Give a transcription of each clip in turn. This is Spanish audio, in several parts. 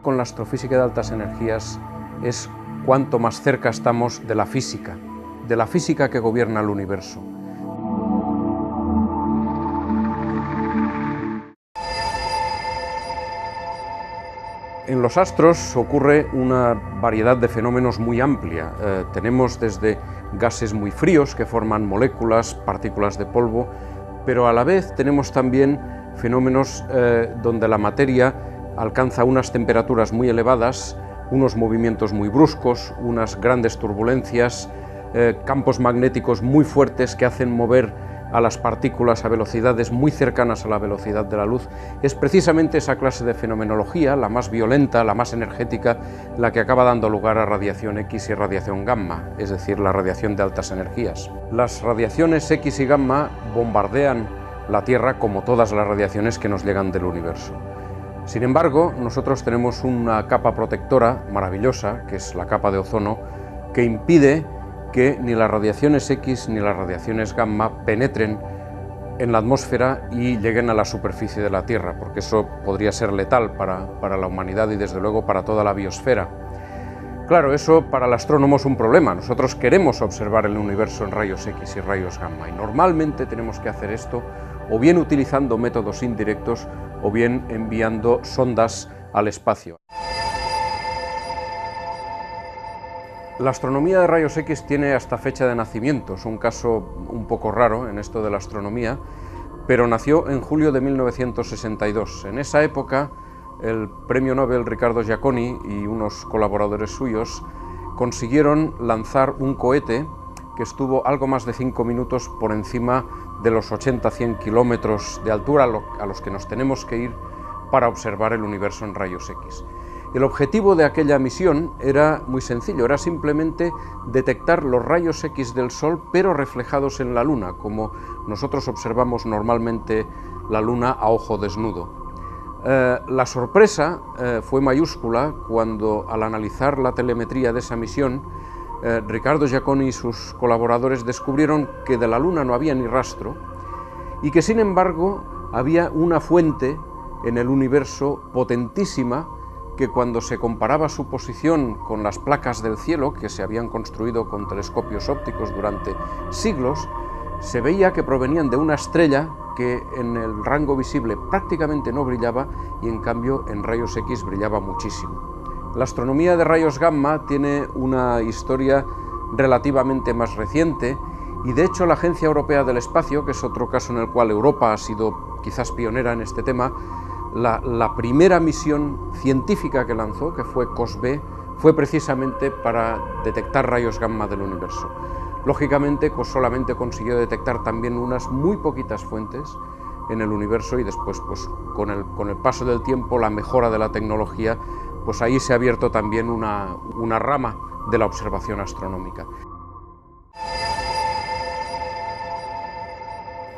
Con la astrofísica de altas energías es cuanto más cerca estamos de la física que gobierna el universo. En los astros ocurre una variedad de fenómenos muy amplia. Tenemos desde gases muy fríos que forman moléculas, partículas de polvo, pero a la vez tenemos también fenómenos donde la materia alcanza unas temperaturas muy elevadas, unos movimientos muy bruscos, unas grandes turbulencias, campos magnéticos muy fuertes que hacen mover a las partículas a velocidades muy cercanas a la velocidad de la luz. Es precisamente esa clase de fenomenología, la más violenta, la más energética, la que acaba dando lugar a radiación X y radiación gamma, es decir, la radiación de altas energías. Las radiaciones X y gamma bombardean la Tierra como todas las radiaciones que nos llegan del universo. Sin embargo, nosotros tenemos una capa protectora maravillosa, que es la capa de ozono, que impide que ni las radiaciones X ni las radiaciones gamma penetren en la atmósfera y lleguen a la superficie de la Tierra, porque eso podría ser letal para la humanidad y desde luego para toda la biosfera. Claro, eso para el astrónomo es un problema. Nosotros queremos observar el universo en rayos X y rayos gamma y normalmente tenemos que hacer esto o bien utilizando métodos indirectos o bien enviando sondas al espacio. La astronomía de rayos X tiene hasta fecha de nacimiento, es un caso un poco raro en esto de la astronomía, pero nació en julio de 1962. En esa época, el premio Nobel Riccardo Giacconi y unos colaboradores suyos consiguieron lanzar un cohete que estuvo algo más de 5 minutos por encima de los 80-100 kilómetros de altura a los que nos tenemos que ir para observar el universo en rayos X. El objetivo de aquella misión era muy sencillo, era simplemente detectar los rayos X del Sol, pero reflejados en la Luna, como nosotros observamos normalmente la Luna a ojo desnudo. La sorpresa fue mayúscula cuando, al analizar la telemetría de esa misión, Riccardo Giacconi y sus colaboradores descubrieron que de la Luna no había ni rastro y que, sin embargo, había una fuente en el universo potentísima que, cuando se comparaba su posición con las placas del cielo que se habían construido con telescopios ópticos durante siglos, se veía que provenían de una estrella que en el rango visible prácticamente no brillaba y en cambio en rayos X brillaba muchísimo. La astronomía de rayos gamma tiene una historia relativamente más reciente y de hecho la Agencia Europea del Espacio, que es otro caso en el cual Europa ha sido quizás pionera en este tema, la primera misión científica que lanzó, que fue COSB, fue precisamente para detectar rayos gamma del universo. Lógicamente, solamente consiguió detectar también unas muy poquitas fuentes en el universo y después, con el paso del tiempo, la mejora de la tecnología, pues ahí se ha abierto también una rama de la observación astronómica.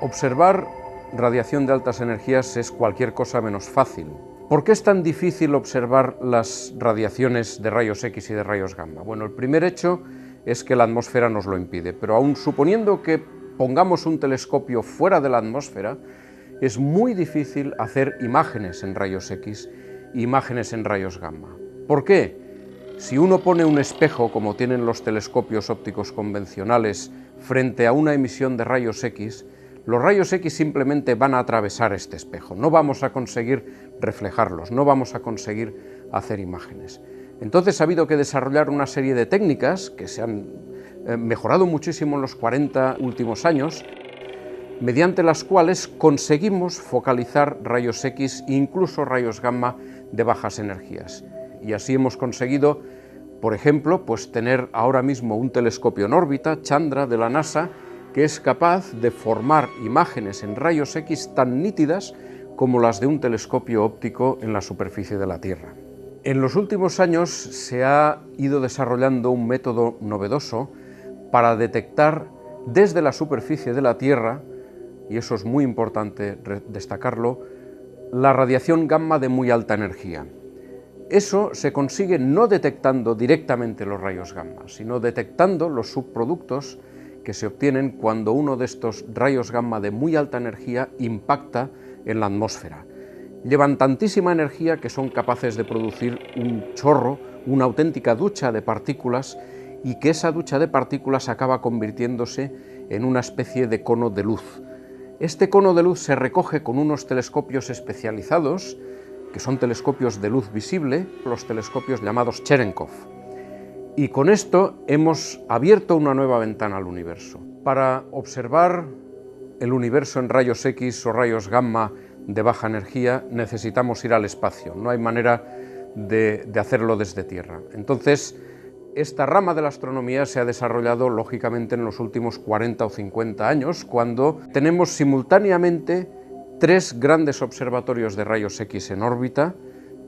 Observar radiación de altas energías es cualquier cosa menos fácil. ¿Por qué es tan difícil observar las radiaciones de rayos X y de rayos gamma? Bueno, el primer hecho es que la atmósfera nos lo impide, pero aun suponiendo que pongamos un telescopio fuera de la atmósfera, es muy difícil hacer imágenes en rayos X e imágenes en rayos gamma. ¿Por qué? Si uno pone un espejo, como tienen los telescopios ópticos convencionales, frente a una emisión de rayos X, los rayos X simplemente van a atravesar este espejo, no vamos a conseguir reflejarlos, no vamos a conseguir hacer imágenes. Entonces ha habido que desarrollar una serie de técnicas que se han mejorado muchísimo en los 40 últimos años, mediante las cuales conseguimos focalizar rayos X e incluso rayos gamma de bajas energías. Y así hemos conseguido, por ejemplo, tener ahora mismo un telescopio en órbita, Chandra, de la NASA, que es capaz de formar imágenes en rayos X tan nítidas como las de un telescopio óptico en la superficie de la Tierra. En los últimos años se ha ido desarrollando un método novedoso para detectar desde la superficie de la Tierra, y eso es muy importante destacarlo, la radiación gamma de muy alta energía. Eso se consigue no detectando directamente los rayos gamma, sino detectando los subproductos que se obtienen cuando uno de estos rayos gamma de muy alta energía impacta en la atmósfera. llevan tantísima energía que son capaces de producir un chorro, una auténtica ducha de partículas, y que esa ducha de partículas acaba convirtiéndose en una especie de cono de luz. Este cono de luz se recoge con unos telescopios especializados, que son telescopios de luz visible, los telescopios llamados Cherenkov. Y con esto hemos abierto una nueva ventana al universo. Para observar el universo en rayos X o rayos gamma de baja energía necesitamos ir al espacio, no hay manera de hacerlo desde Tierra. Entonces, esta rama de la astronomía se ha desarrollado lógicamente en los últimos 40 o 50 años, cuando tenemos simultáneamente 3 grandes observatorios de rayos X en órbita.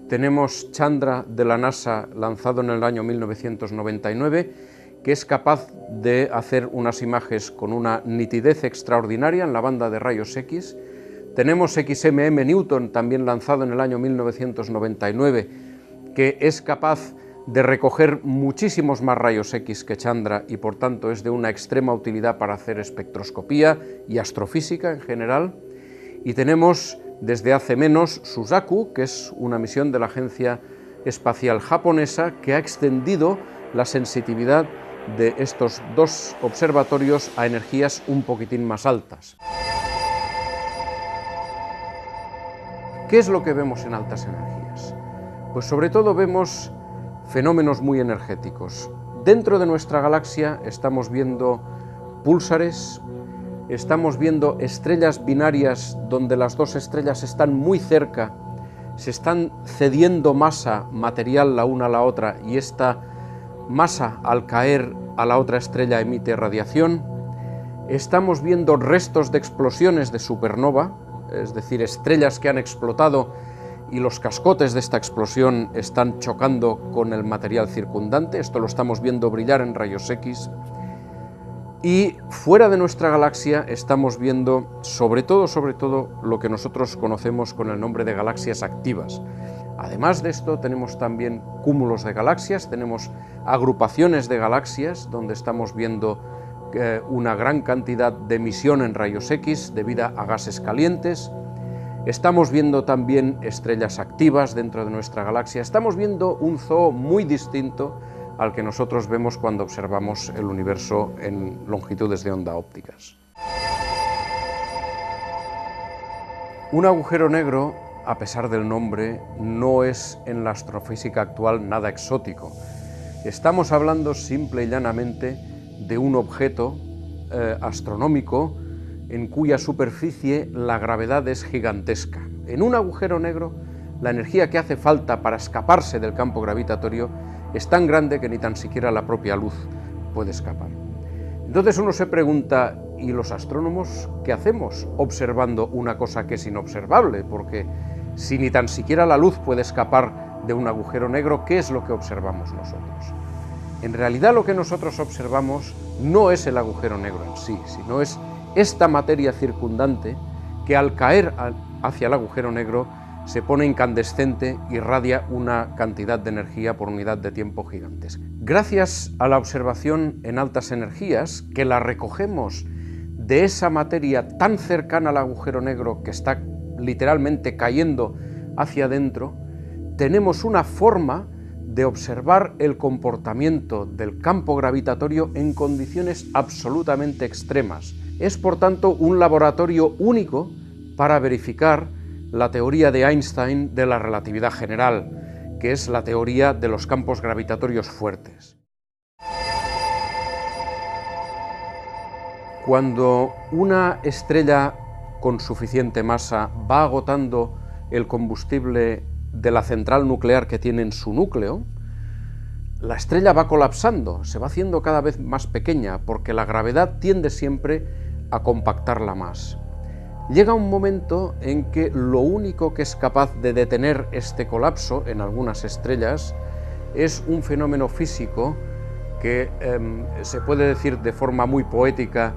Tenemos Chandra de la NASA, lanzado en el año 1999, que es capaz de hacer unas imágenes con una nitidez extraordinaria en la banda de rayos X. Tenemos XMM Newton, también lanzado en el año 1999, que es capaz de recoger muchísimos más rayos X que Chandra y por tanto es de una extrema utilidad para hacer espectroscopía y astrofísica en general. Y tenemos desde hace menos Suzaku, que es una misión de la Agencia Espacial Japonesa, que ha extendido la sensitividad de estos 2 observatorios a energías un poquitín más altas. ¿Qué es lo que vemos en altas energías? Pues sobre todo vemos fenómenos muy energéticos. Dentro de nuestra galaxia estamos viendo púlsares, estamos viendo estrellas binarias donde las 2 estrellas están muy cerca, se están cediendo masa material la una a la otra y esta masa al caer a la otra estrella emite radiación. Estamos viendo restos de explosiones de supernova, es decir, estrellas que han explotado y los cascotes de esta explosión están chocando con el material circundante. Esto lo estamos viendo brillar en rayos X. Y fuera de nuestra galaxia estamos viendo sobre todo lo que nosotros conocemos con el nombre de galaxias activas. Además de esto tenemos también cúmulos de galaxias, tenemos agrupaciones de galaxias donde estamos viendo una gran cantidad de emisión en rayos X debido a gases calientes. Estamos viendo también estrellas activas dentro de nuestra galaxia. Estamos viendo un zoo muy distinto al que nosotros vemos cuando observamos el universo en longitudes de onda ópticas. Un agujero negro, a pesar del nombre, no es en la astrofísica actual nada exótico. Estamos hablando simple y llanamente de un objeto astronómico en cuya superficie la gravedad es gigantesca. En un agujero negro, la energía que hace falta para escaparse del campo gravitatorio es tan grande que ni tan siquiera la propia luz puede escapar. Entonces uno se pregunta, ¿y los astrónomos qué hacemos observando una cosa que es inobservable? Porque si ni tan siquiera la luz puede escapar de un agujero negro, ¿qué es lo que observamos nosotros? En realidad lo que nosotros observamos no es el agujero negro en sí, sino es esta materia circundante que al caer hacia el agujero negro se pone incandescente y irradia una cantidad de energía por unidad de tiempo gigantesca. Gracias a la observación en altas energías, que la recogemos de esa materia tan cercana al agujero negro que está literalmente cayendo hacia adentro, tenemos una forma de observar el comportamiento del campo gravitatorio en condiciones absolutamente extremas. Es, por tanto, un laboratorio único para verificar la teoría de Einstein de la relatividad general, que es la teoría de los campos gravitatorios fuertes. Cuando una estrella con suficiente masa va agotando el combustible de la central nuclear que tiene en su núcleo, la estrella va colapsando, se va haciendo cada vez más pequeña, porque la gravedad tiende siempre a compactarla más. Llega un momento en que lo único que es capaz de detener este colapso en algunas estrellas es un fenómeno físico que se puede decir de forma muy poética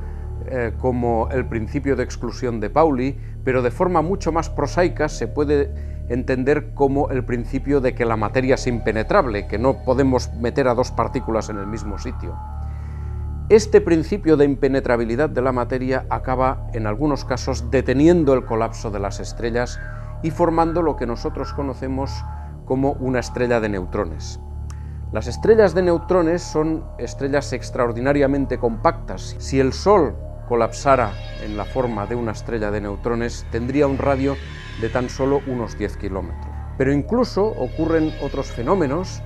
como el principio de exclusión de Pauli, pero de forma mucho más prosaica se puede entender como el principio de que la materia es impenetrable, que no podemos meter a 2 partículas en el mismo sitio. Este principio de impenetrabilidad de la materia acaba, en algunos casos, deteniendo el colapso de las estrellas y formando lo que nosotros conocemos como una estrella de neutrones. Las estrellas de neutrones son estrellas extraordinariamente compactas. Si el Sol colapsara en la forma de una estrella de neutrones, tendría un radio de tan solo unos 10 kilómetros. Pero incluso ocurren otros fenómenos,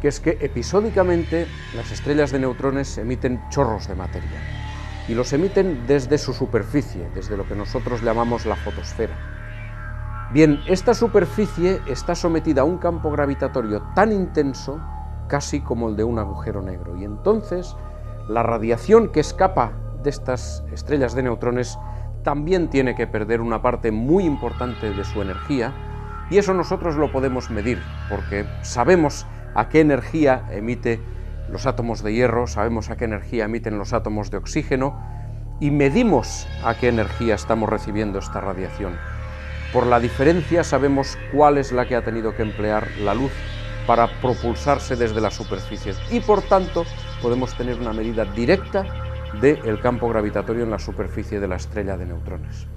que es que episódicamente las estrellas de neutrones emiten chorros de materia, y los emiten desde su superficie, desde lo que nosotros llamamos la fotosfera. Bien, esta superficie está sometida a un campo gravitatorio tan intenso, casi como el de un agujero negro, y entonces la radiación que escapa de estas estrellas de neutrones también tiene que perder una parte muy importante de su energía, y eso nosotros lo podemos medir, porque sabemos a qué energía emite los átomos de hierro, sabemos a qué energía emiten los átomos de oxígeno, y medimos a qué energía estamos recibiendo esta radiación. Por la diferencia sabemos cuál es la que ha tenido que emplear la luz para propulsarse desde la superficie, y por tanto podemos tener una medida directa del campo gravitatorio en la superficie de la estrella de neutrones.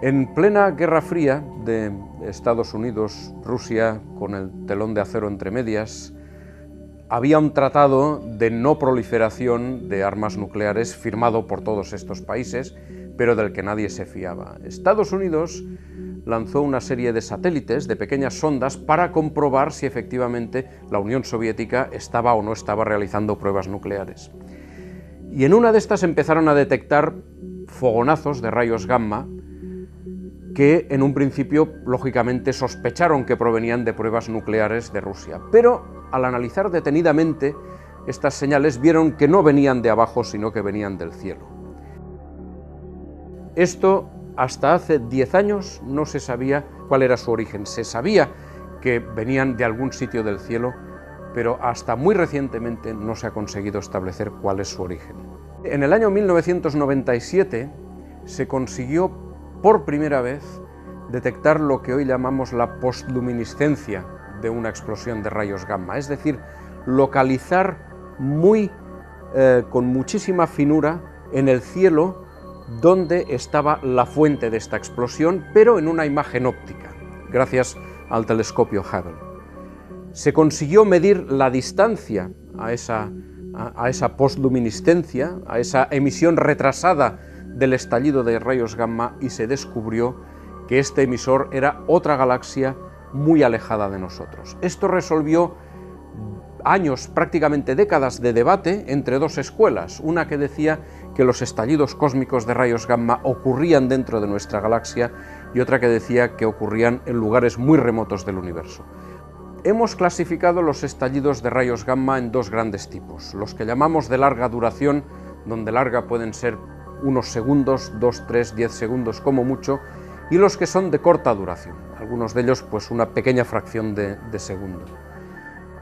En plena Guerra Fría de Estados Unidos-Rusia, con el telón de acero entre medias, había un tratado de no proliferación de armas nucleares firmado por todos estos países, pero del que nadie se fiaba. Estados Unidos lanzó una serie de satélites, de pequeñas sondas, para comprobar si efectivamente la Unión Soviética estaba o no estaba realizando pruebas nucleares. Y en una de estas empezaron a detectar fogonazos de rayos gamma que en un principio, lógicamente, sospecharon que provenían de pruebas nucleares de Rusia. Pero al analizar detenidamente estas señales, vieron que no venían de abajo, sino que venían del cielo. Esto, hasta hace 10 años, no se sabía cuál era su origen. Se sabía que venían de algún sitio del cielo, pero hasta muy recientemente no se ha conseguido establecer cuál es su origen. En el año 1997 se consiguió por primera vez detectar lo que hoy llamamos la postluminiscencia de una explosión de rayos gamma, es decir, localizar con muchísima finura en el cielo dónde estaba la fuente de esta explosión, pero en una imagen óptica, gracias al telescopio Hubble. Se consiguió medir la distancia a esa postluminiscencia, a esa emisión retrasada del estallido de rayos gamma, y se descubrió que este emisor era otra galaxia muy alejada de nosotros. Esto resolvió años, prácticamente décadas de debate entre dos escuelas, una que decía que los estallidos cósmicos de rayos gamma ocurrían dentro de nuestra galaxia y otra que decía que ocurrían en lugares muy remotos del universo. Hemos clasificado los estallidos de rayos gamma en dos grandes tipos, los que llamamos de larga duración, donde larga pueden ser unos segundos, 2, 3, 10 segundos como mucho, y los que son de corta duración, algunos de ellos pues una pequeña fracción de segundo.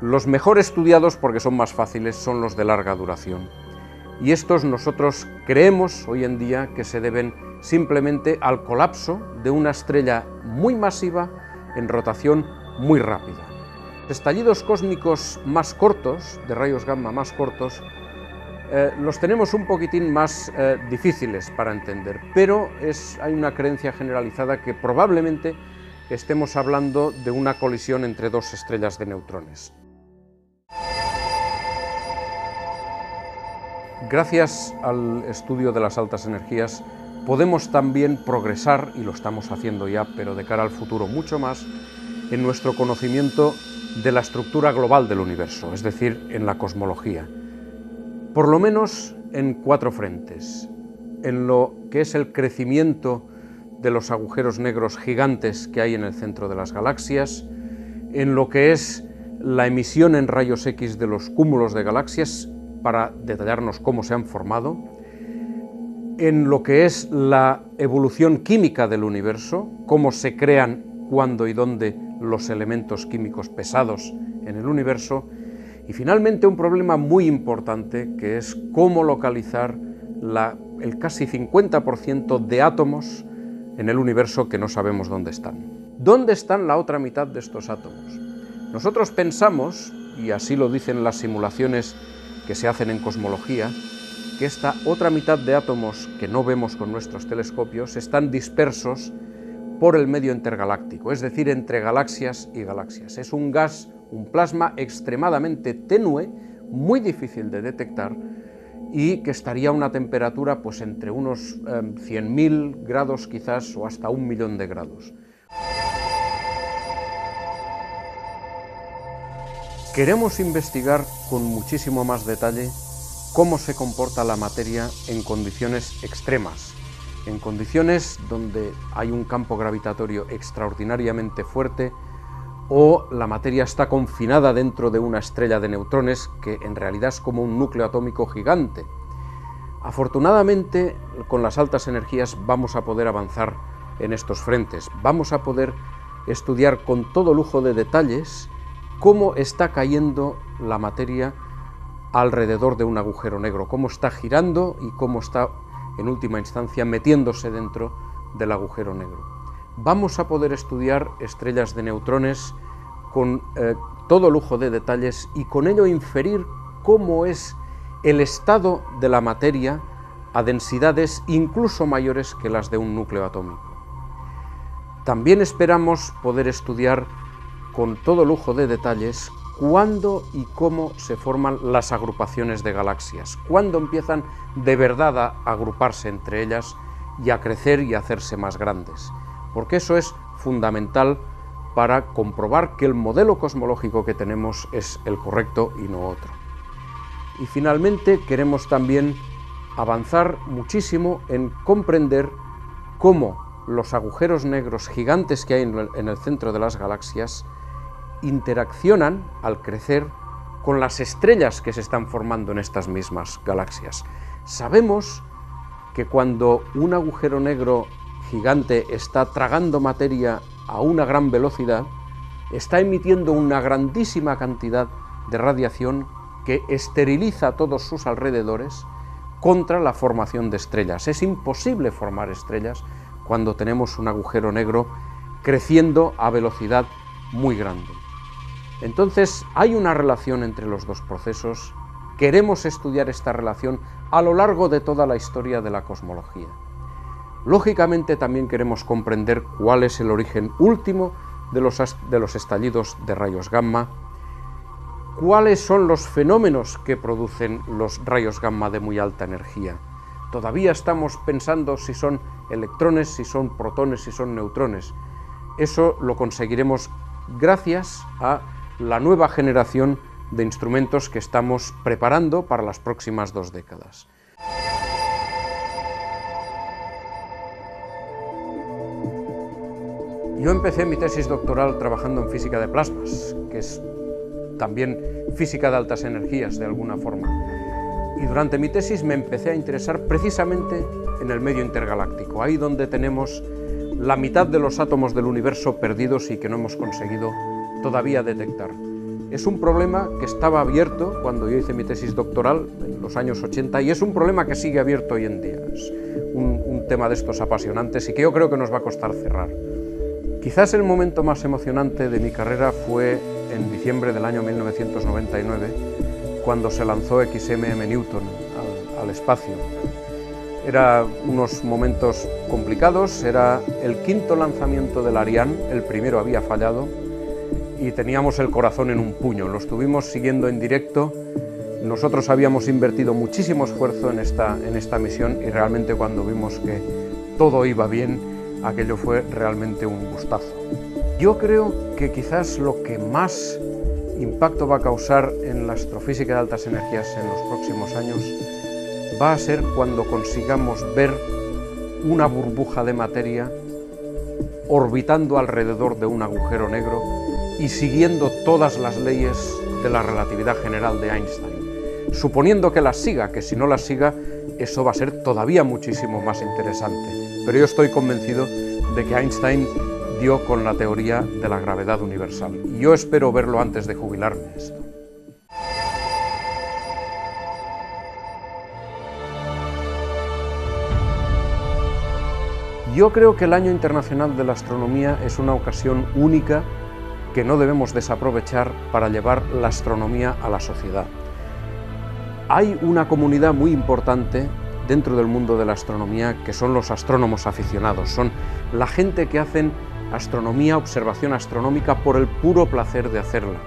Los mejor estudiados, porque son más fáciles, son los de larga duración. Y estos nosotros creemos hoy en día que se deben simplemente al colapso de una estrella muy masiva en rotación muy rápida. Estallidos cósmicos más cortos, de rayos gamma más cortos, los tenemos un poquitín más difíciles para entender, pero hay una creencia generalizada que probablemente estemos hablando de una colisión entre dos estrellas de neutrones. Gracias al estudio de las altas energías podemos también progresar, y lo estamos haciendo ya, pero de cara al futuro mucho más, en nuestro conocimiento de la estructura global del universo, es decir, en la cosmología. Por lo menos en 4 frentes, en lo que es el crecimiento de los agujeros negros gigantes que hay en el centro de las galaxias, en lo que es la emisión en rayos X de los cúmulos de galaxias, para detallarnos cómo se han formado, en lo que es la evolución química del universo, cómo se crean, cuándo y dónde los elementos químicos pesados en el universo, y finalmente un problema muy importante, que es cómo localizar el casi 50% de átomos en el universo que no sabemos dónde están. ¿Dónde están la otra mitad de estos átomos? Nosotros pensamos, y así lo dicen las simulaciones que se hacen en cosmología, que esta otra mitad de átomos que no vemos con nuestros telescopios están dispersos por el medio intergaláctico, es decir, entre galaxias y galaxias. Es un gas, un plasma extremadamente tenue, muy difícil de detectar y que estaría a una temperatura pues entre unos 100.000 grados quizás o hasta 1.000.000 de grados. Queremos investigar con muchísimo más detalle cómo se comporta la materia en condiciones extremas, en condiciones donde hay un campo gravitatorio extraordinariamente fuerte o la materia está confinada dentro de una estrella de neutrones que en realidad es como un núcleo atómico gigante. Afortunadamente, con las altas energías vamos a poder avanzar en estos frentes, vamos a poder estudiar con todo lujo de detalles cómo está cayendo la materia alrededor de un agujero negro, cómo está girando y cómo está, en última instancia, metiéndose dentro del agujero negro. Vamos a poder estudiar estrellas de neutrones con todo lujo de detalles y con ello inferir cómo es el estado de la materia a densidades incluso mayores que las de un núcleo atómico. También esperamos poder estudiar con todo lujo de detalles cuándo y cómo se forman las agrupaciones de galaxias, cuándo empiezan de verdad a agruparse entre ellas y a crecer y a hacerse más grandes, porque eso es fundamental para comprobar que el modelo cosmológico que tenemos es el correcto y no otro. Y finalmente queremos también avanzar muchísimo en comprender cómo los agujeros negros gigantes que hay en el centro de las galaxias interaccionan al crecer con las estrellas que se están formando en estas mismas galaxias. Sabemos que cuando un agujero negro gigante está tragando materia a una gran velocidad, está emitiendo una grandísima cantidad de radiación que esteriliza todos sus alrededores contra la formación de estrellas. Es imposible formar estrellas cuando tenemos un agujero negro creciendo a velocidad muy grande. Entonces, hay una relación entre los dos procesos. Queremos estudiar esta relación a lo largo de toda la historia de la cosmología. Lógicamente, también queremos comprender cuál es el origen último de los estallidos de rayos gamma, cuáles son los fenómenos que producen los rayos gamma de muy alta energía. Todavía estamos pensando si son electrones, si son protones, si son neutrones. Eso lo conseguiremos gracias a la nueva generación de instrumentos que estamos preparando para las próximas 2 décadas. Yo empecé mi tesis doctoral trabajando en física de plasmas, que es también física de altas energías de alguna forma. Y durante mi tesis me empecé a interesar precisamente en el medio intergaláctico, ahí donde tenemos la mitad de los átomos del universo perdidos y que no hemos conseguido todavía detectar. Es un problema que estaba abierto cuando yo hice mi tesis doctoral en los años 80 y es un problema que sigue abierto hoy en día. Es un tema de estos apasionantes y que yo creo que nos va a costar cerrar. Quizás el momento más emocionante de mi carrera fue en diciembre del año 1999, cuando se lanzó XMM Newton al espacio. Eran unos momentos complicados, era el 5.º lanzamiento del Ariane, el primero había fallado, y teníamos el corazón en un puño. Lo estuvimos siguiendo en directo. Nosotros habíamos invertido muchísimo esfuerzo en esta misión y realmente cuando vimos que todo iba bien, aquello fue realmente un gustazo. Yo creo que quizás lo que más impacto va a causar en la astrofísica de altas energías en los próximos años va a ser cuando consigamos ver una burbuja de materia orbitando alrededor de un agujero negro y siguiendo todas las leyes de la relatividad general de Einstein, suponiendo que las siga, que si no las siga, eso va a ser todavía muchísimo más interesante. Pero yo estoy convencido de que Einstein dio con la teoría de la gravedad universal, y yo espero verlo antes de jubilarme esto. Yo creo que el Año Internacional de la Astronomía es una ocasión única que no debemos desaprovechar para llevar la astronomía a la sociedad. Hay una comunidad muy importante dentro del mundo de la astronomía que son los astrónomos aficionados, son la gente que hacen astronomía, observación astronómica por el puro placer de hacerla.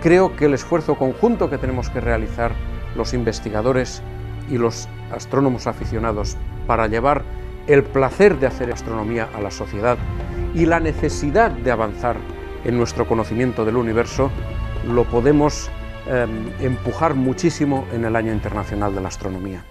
Creo que el esfuerzo conjunto que tenemos que realizar los investigadores y los astrónomos aficionados para llevar el placer de hacer astronomía a la sociedad y la necesidad de avanzar en nuestro conocimiento del universo lo podemos empujar muchísimo en el Año Internacional de la Astronomía.